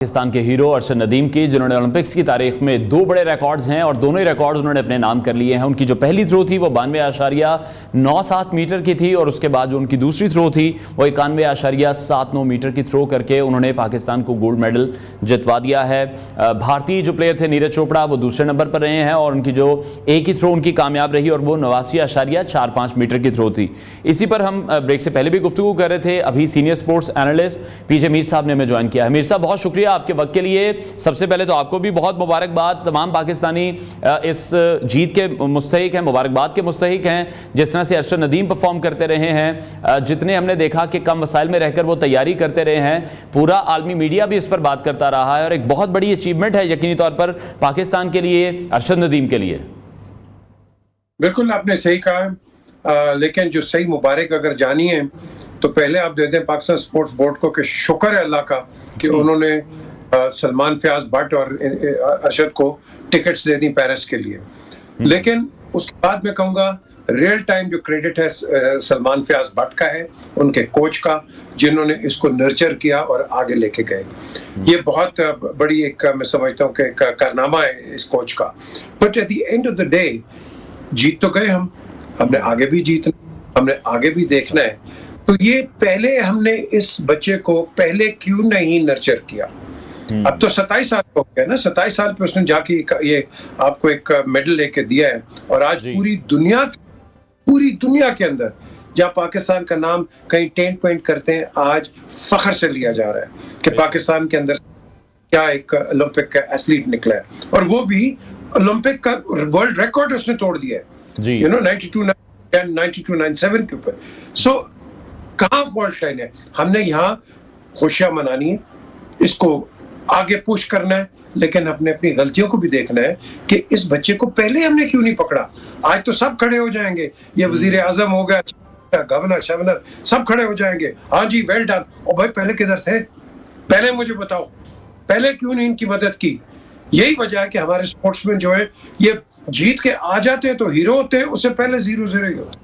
पाकिस्तान के हीरो अरशद नदीम की, जिन्होंने ओलंपिक्स की तारीख में दो बड़े रिकॉर्ड्स हैं और दोनों ही रिकॉर्ड्स उन्होंने अपने नाम कर लिए हैं। उनकी जो पहली थ्रो थी वो 92.97 मीटर की थी और उसके बाद जो उनकी दूसरी थ्रो थी वो 91.79 मीटर की थ्रो करके उन्होंने पाकिस्तान को गोल्ड मेडल जितवा दिया है। भारतीय जो प्लेयर थे नीरज चोपड़ा वो दूसरे नंबर पर रहे हैं और उनकी जो एक ही थ्रो उनकी कामयाब रही और वो 89.45 मीटर की थ्रो थी। इसी पर हम ब्रेक से पहले भी गुफ्तगू कर रहे थे। अभी सीनियर स्पोर्ट्स एनालिस्ट पीजे मीर साहब ने हमें ज्वाइन किया है। मीर साहब, बहुत शुक्रिया आपके वक्त के लिए। सबसे पहले तो आपको भी बहुत मुबारकबाद। तमाम पाकिस्तानी इस जीत के मुस्तहिक हैं, मुबारकबाद के मुस्तहिक हैं। जिस तरह से अरशद नदीम परफॉर्म करते रहे हैं, जितने हमने देखा कि कम वसाइल में रहकर वो तैयारी करते रहे हैं, पूरा आलमी मीडिया भी इस पर बात करता रहा है और एक बहुत बड़ी अचीवमेंट है यकीनी तौर पर पाकिस्तान के लिए, अरशद नदीम के लिए। बिल्कुल आपने सही कहा, लेकिन जो सही मुबारक अगर जानी है तो पहले आप दे दें पाकिस्तान स्पोर्ट्स बोर्ड को कि शुक्र है अल्लाह का कि उन्होंने सलमान फयाज भट्ट और अरशद को टिकट्स दे दी पेरिस के लिए। लेकिन उसके बाद मैं कहूँगा रियल टाइम जो क्रेडिट है सलमान फयाज भट्ट का है, उनके कोच का, जिन्होंने इसको नर्चर किया और आगे लेके गए। ये बहुत बड़ी एक मैं समझता हूँ कि कारनामा है इस कोच का। But at the end of the day जीत तो गए हमने आगे भी जीतना, हमने आगे भी देखना है। तो ये पहले हमने इस बच्चे को पहले क्यों नहीं नर्चर किया? अब तो 27 साल हो गया ना, 27 साल पे उसने जाके ये आपको एक मेडल लेके दिया है और आज पूरी दुनिया के अंदर जहाँ पाकिस्तान का नाम कहीं टेंट पेंट करते हैं, आज फख्र से लिया जा रहा है कि पाकिस्तान के अंदर क्या एक ओलंपिक का एथलीट निकला है और वो भी ओलंपिक का वर्ल्ड रिकॉर्ड उसने तोड़ दिया है, यू नो 92-97 के ऊपर। सो कहाँ फॉल्ट लाइन है? हमने यहाँ खुशियां मनानी है, इसको आगे पुश करना है, लेकिन हमने अपनी गलतियों को भी देखना है कि इस बच्चे को पहले हमने क्यों नहीं पकड़ा। आज तो सब खड़े हो जाएंगे, ये वजीर आजम हो गया, गवर्नर शवर्नर सब खड़े हो जाएंगे, हाँ जी वेल डन। और भाई पहले किधर थे? पहले मुझे बताओ, पहले क्यों नहीं इनकी मदद की? यही वजह है कि हमारे स्पोर्ट्समैन जो है ये जीत के आ जाते हैं तो हीरो होते हैं, उससे पहले 0-0 ही होते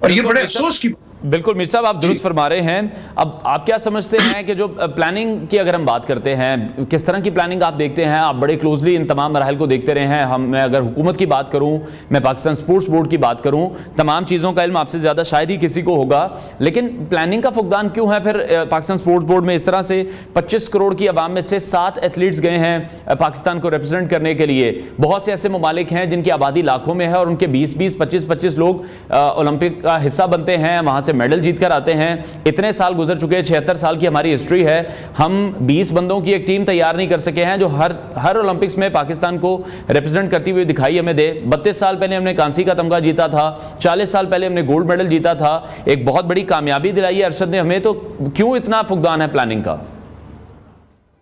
और ये बड़े अफसोस की। बिल्कुल मीर साहब, आप दुरुस्त फरमा रहे हैं। अब आप क्या समझते हैं कि जो प्लानिंग की अगर हम बात करते हैं, किस तरह की प्लानिंग आप देखते हैं? आप बड़े क्लोजली इन तमाम मराहल को देखते रहे हैं। मैं अगर हुकूमत की बात करूं, मैं पाकिस्तान स्पोर्ट्स बोर्ड की बात करूं, तमाम चीज़ों का इल्म आपसे ज़्यादा शायद ही किसी को होगा, लेकिन प्लानिंग का फुकदान क्यों है फिर पाकिस्तान स्पोर्ट्स बोर्ड में? इस तरह से 25 करोड़ की आवाम में से 7 एथलीट्स गए हैं पाकिस्तान को रिप्रेजेंट करने के लिए। बहुत से ऐसे ममालिक हैं जिनकी आबादी लाखों में है और उनके 20-20, 25-25 लोग ओलंपिक का हिस्सा बनते हैं, वहाँ से मेडल जीत कर आते हैं। इतने साल गुजर चुके हैं, 76 साल की हमारी हिस्ट्री है, हम 20 बंदों की एक टीम तैयार नहीं कर सके हैं जो हर ओलंपिक्स में पाकिस्तान को रिप्रेजेंट करती हुई दिखाई हमें दे। 32 साल पहले हमने कांसी का तमगा जीता था, 40 साल पहले हमने गोल्ड मेडल जीता था, एक बहुत बड़ी कामयाबी दिलाई है अरशद ने हमें। तो क्यों इतना फुकदान है प्लानिंग का?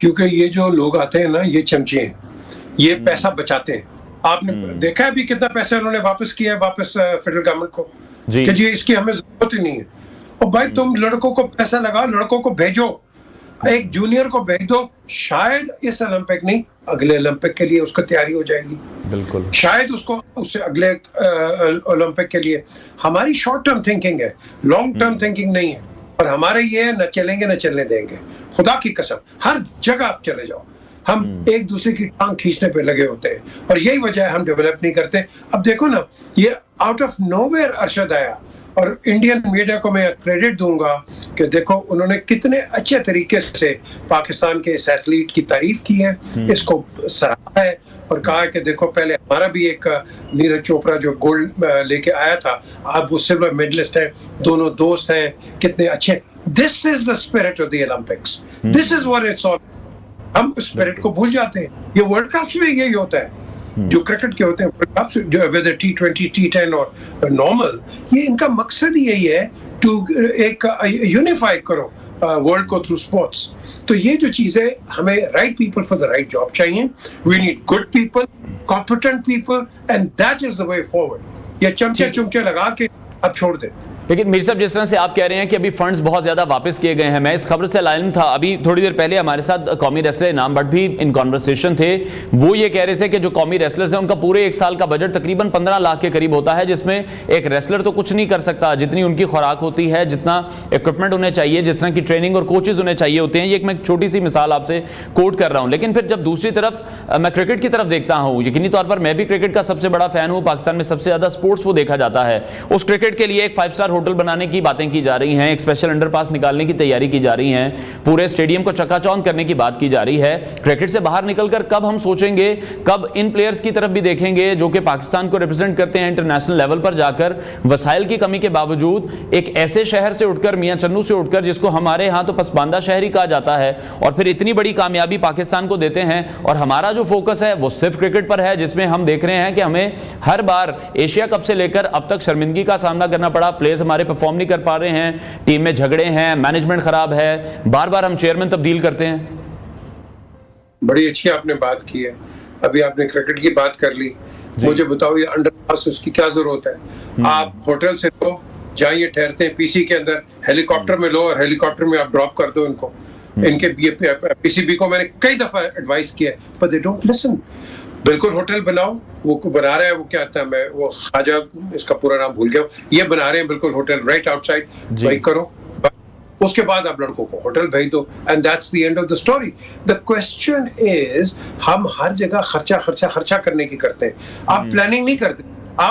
क्योंकि ये जो लोग आते हैं ना, ये चमचे हैं, ये पैसा बचाते हैं। आपने देखा है अभी कितना पैसा उन्होंने वापस किया है वापस फेडरल गवर्नमेंट को कि जी इसकी हमें जरूरत ही नहीं है। और भाई तुम लड़कों को पैसा लगाओ, लड़कों को भेजो, एक जूनियर को भेज दो, शायद इस ओलंपिक नहीं अगले ओलंपिक के लिए उसको तैयारी हो जाएगी। बिल्कुल, शायद उससे अगले ओलंपिक के लिए। हमारी शॉर्ट टर्म थिंकिंग है, लॉन्ग टर्म थिंकिंग नहीं है। और हमारे ये न चलेंगे न चलने देंगे, खुदा की कसम। हर जगह आप चले जाओ, हम एक दूसरे की टांग खींचने पे लगे होते हैं और यही वजह है हम डेवलप नहीं करते। अब देखो ना, ये आउट ऑफ नोवेयर अरशद आया और इंडियन मीडिया को मैं क्रेडिट दूंगा कि देखो उन्होंने कितने अच्छे तरीके से पाकिस्तान के इस एथलीट की तारीफ की है, इसको सराहा है और कहा कि देखो पहले हमारा भी एक नीरज चोपड़ा जो गोल्ड लेके आया था, अब वो सिल्वर मेडलिस्ट है, दोनों दोस्त हैं, कितने अच्छे। This is the spirit of the Olympics, this is what it's all. हम स्पिरिट को भूल जाते हैं। ये वर्ल्ड कप्स में यही होता है, जो क्रिकेट के होते हैं world cups, weather T20, T10 और नॉर्मल, ये इनका मकसद ही यही है टू एक यूनिफाई करो वर्ल्ड को थ्रू स्पोर्ट्स। तो ये जो चीजें, हमें right people for the right job चाहिए। We need good people, competent people, and that is the way forward. ये चमचे लगा के अब छोड़ दे। लेकिन मीर साहब, जिस तरह से आप कह रहे हैं कि अभी फंड्स बहुत ज्यादा वापस किए गए हैं, मैं इस खबर से लाइन था, अभी थोड़ी देर पहले हमारे साथ कौमी रेसलर इनाम भट्ट भी इन कॉन्वर्सेशन थे। वो ये कह रहे थे कि जो कौमी रेसलर्स हैं उनका पूरे एक साल का बजट तकरीबन 15 लाख के करीब होता है, जिसमें एक रेसलर तो कुछ नहीं कर सकता, जितनी उनकी खुराक होती है, जितना इक्विपमेंट उन्हें चाहिए, जिस तरह की ट्रेनिंग और कोचेज उन्हें चाहिए होते हैं। ये एक मैं छोटी सी मिसाल आपसे कोट कर रहा हूं। लेकिन फिर जब दूसरी तरफ मैं क्रिकेट की तरफ देखता हूं, यकीनी तौर पर मैं भी क्रिकेट का सबसे बड़ा फैन हूं, पाकिस्तान में सबसे ज्यादा स्पोर्ट्स वो देखा जाता है। उस क्रिकेट के लिए एक 5 स्टार होटल बनाने की बातें की जा रही हैं, एक स्पेशल अंडरपास निकालने की तैयारी की जा रही है, पूरे स्टेडियम को चकाचौंध करने की बात की जा रही है। क्रिकेट से बाहर निकलकर कब हम सोचेंगे, कब इन प्लेयर्स की तरफ भी देखेंगे जो कि पाकिस्तान को रिप्रेजेंट करते हैं इंटरनेशनल लेवल पर जाकर, वसाइल की कमी के बावजूद एक ऐसे शहर से उठकर, मियां चन्नू से उठकर, जिसको हमारे यहां तो पसमानदा शहर ही कहा जाता है, और फिर इतनी बड़ी कामयाबी पाकिस्तान को देते हैं। और हमारा जो फोकस है वो सिर्फ क्रिकेट पर है, जिसमें हम देख रहे हैं कि हमें हर बार एशिया कप से लेकर अब तक शर्मिंदगी का सामना करना पड़ा। प्लेयर्स हमारे परफॉर्म नहीं कर पा रहे हैं, टीम में झगड़े हैं, मैनेजमेंट खराब है, बार बार हम चेयरमैन तब्दील करते हैं। बड़ी अच्छी आपने बात की है। अभी आपने क्रिकेट की बात कर ली, मुझे बताओ ये अंडरपास उसकी क्या जरूरत है? आप होटल से लो, जाइए ठहरते हैं पीसी के अंदर, हेलीकॉप्टर में लो और हेलीकॉप्टर में आप ड्रॉप कर दो इनको। इनके पीसीबी को मैंने कई दफा एडवाइस किया, पर दे डोंट लिसन। बिल्कुल होटल बनाओ, वो बना रहा है, वो क्या था, मैं वो ख्वाजा, इसका पूरा नाम भूल गया, ये बना रहे हैं बिल्कुल होटल राइट आउटसाइड, वही करो। उसके बाद आप लड़कों को होटल भेज दो, and that's the end of the story. The question is, हम हर जगह खर्चा करने की करते हैं, आप प्लानिंग नहीं करते।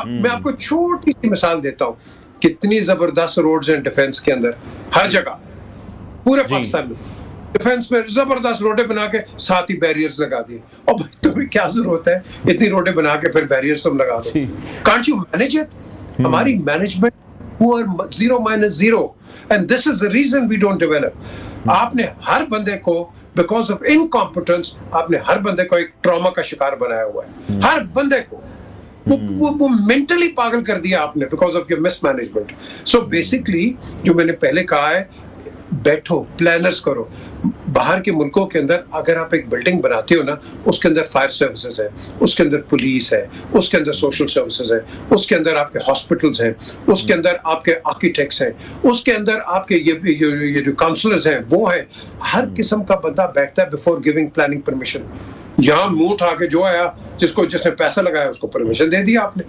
मैं आपको छोटी सी मिसाल देता हूँ, कितनी जबरदस्त रोड्स हैं डिफेंस के अंदर, हर जगह पूरे पाकिस्तान में डिफेंस में जबरदस्त रोडें बना के साथ ही बैरियर्स लगा दिए। और भाई तुम्हें क्या जरूरत है इतनी रोडें बना के फिर बैरियर्स तुम लगा दो? Can't you manage it? हमारी management poor, 0-0, and this is the reason we don't develop. आपने हर बंदे को बिकॉज ऑफ इनकॉम्पिटेंस, आपने हर बंदे को एक ट्रॉमा का शिकार बनाया हुआ है। हर बंदे को वो मेंटली पागल कर दिया आपने because of your mismanagement. So basically जो मैंने पहले कहा है, बैठो, प्लानर्स करो। बाहर के मुल्कों के अंदर अगर आप एक बिल्डिंग बनाते हो ना, उसके अंदर फायर सर्विसेज है, उसके अंदर पुलिस है, उसके अंदर सोशल सर्विसेज है, उसके अंदर आपके हॉस्पिटल्स हैं, उसके अंदर आपके आर्किटेक्ट्स हैं, उसके अंदर आपके ये जो काउंसलर्स हैं वो हैं। हर किस्म का बंदा बैठता है बिफोर गिविंग प्लानिंग परमिशन। यहाँ मुंह उठा के जो आया, जिसने पैसा लगाया उसको परमिशन दे दिया आपने।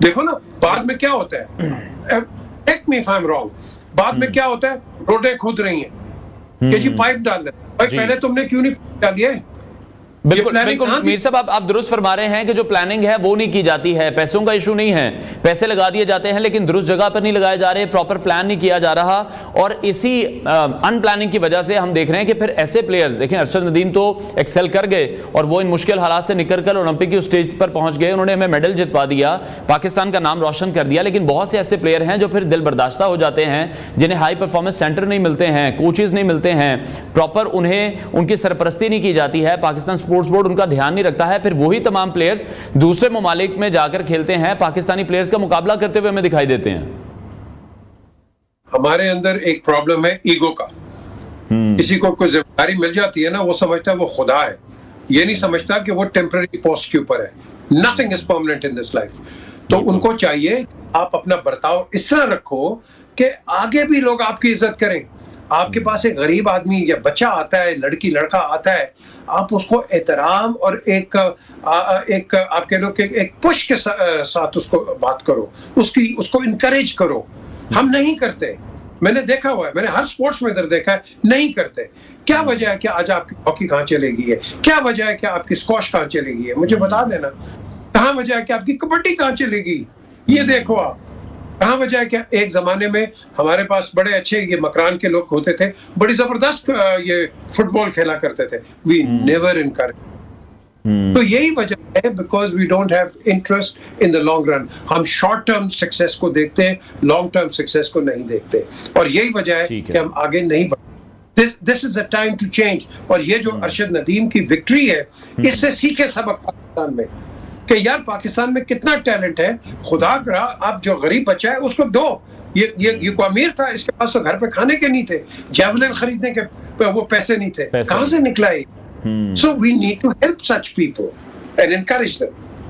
देखो ना बाद में क्या होता है, take me if I am wrong, बाद में क्या होता है, रोडें खुद रही हैं कि जी पाइप डाल दे। भाई पहले तुमने क्यों नहीं डाली है? बिल्कुल मीर साहब, आप दुरुस्त फरमा रहे हैं कि जो प्लानिंग है वो नहीं की जाती है। पैसों का इशू नहीं है, पैसे लगा दिए जाते हैं लेकिन दुरुस्त जगह पर नहीं लगाए जा रहे, प्रॉपर प्लान नहीं किया जा रहा। और इसी अनप्लानिंग की वजह से हम देख रहे हैं कि फिर ऐसे प्लेयर्स, देखें अरशद नदीम तो एक्सेल कर गए और वो इन मुश्किल हालात से निकलकर ओलंपिक की स्टेज पर पहुंच गए, उन्होंने हमें मेडल जितवा दिया, पाकिस्तान का नाम रोशन कर दिया। लेकिन बहुत से ऐसे प्लेयर हैं जो फिर दिल बर्दाश्ता हो जाते हैं, जिन्हें हाई परफॉर्मेंस सेंटर नहीं मिलते हैं, कोचेज नहीं मिलते हैं, प्रॉपर उन्हें उनकी सरपरस्ती नहीं की जाती है, पाकिस्तान स्पोर्ट्स बोर्ड उनका ध्यान नहीं रखता है। फिर वही तमाम प्लेयर्स दूसरे ममालिक में जाकर खेलते हैं, पाकिस्तानी प्लेयर्स का मुकाबला करते हुए हमें दिखाई देते हैं। हमारे अंदर एक प्रॉब्लम है ईगो का। किसी को कोई जिम्मेदारी मिल जाती है ना, वो समझता है वो खुदा है, ये नहीं समझता कि वो टेम्पररी पोस्ट के ऊपर है। Nothing is permanent in this life. तो उनको चाहिए आप अपना बर्ताव इस तरह रखो कि आगे भी लोग आपकी इज्जत करें। आपके पास एक गरीब आदमी या बच्चा आता है, लड़की लड़का आता है, आप उसको एहतराम और एक आप कह लो कि एक पुश के साथ उसको बात करो, उसको इनकरेज करो। हम नहीं करते, मैंने देखा हुआ है, मैंने हर स्पोर्ट्स में इधर देखा है, नहीं करते। क्या वजह है कि आज आपकी हॉकी कहाँ चलेगी है? क्या वजह है कि आपकी स्क्वॉश कहाँ चलेगी है? मुझे बता देना। कहाँ वजह है कि आपकी कबड्डी कहाँ चलेगी? ये देखो आप। कहाँ वजह है कि एक जमाने में हमारे पास बड़े अच्छे ये मकरान के लोग होते थे, बड़ी जबरदस्त ये फुटबॉल खेला करते थे। We never encourage. तो यही वजह है, because we don't have interest in the long run. हम शॉर्ट टर्म सक्सेस को देखते हैं, लॉन्ग टर्म सक्सेस को नहीं देखते, और यही वजह है कि हम आगे नहीं बढ़ते। This is a time to change. और ये जो अरशद नदीम की विक्ट्री है, इससे सीखे सबक पाकिस्तान में कि यार पाकिस्तान में कितना टैलेंट है। खुदा करा आप जो गरीब बच्चा है उसको दो। ये को अमीर था, इसके पास तो घर पे खाने के नहीं थे, जैवलिन खरीदने के वो पैसे नहीं थे, कहां से निकला? So we need to help such people and encourage them.